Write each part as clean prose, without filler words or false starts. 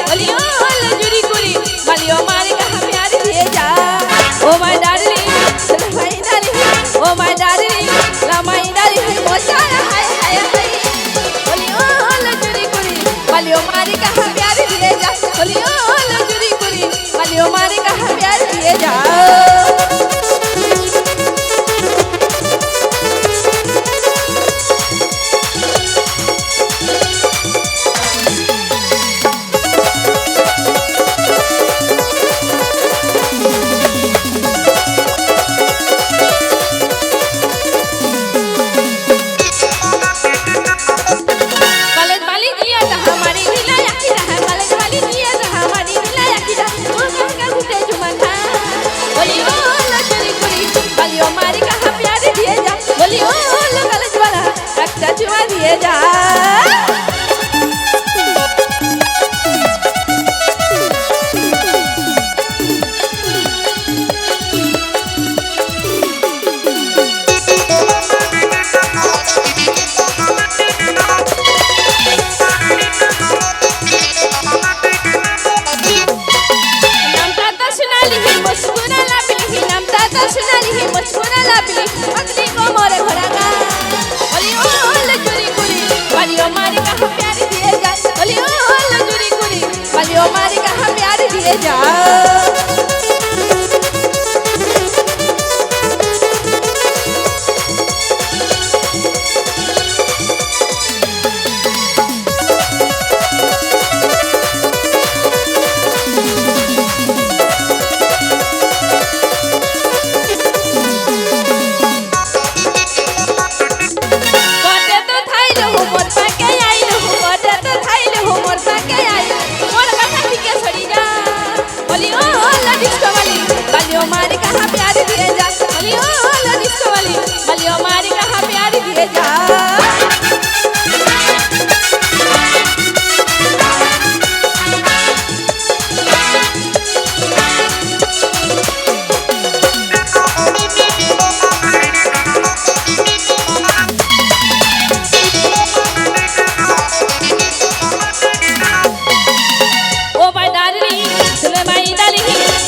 बोली ओ लजुरी कुरी मालियो मारी कहाँ प्यार दिए जा oh my darling my darling oh my darling ला माय डार्लिंग मोचारा हाय हाय हाय बोली ओ लजुरी कुरी मालियो मारी कहाँ प्यार दिए जा बोली ओ लजुरी कुरी मालियो मारी कहाँ प्यार दिए जा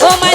Oh my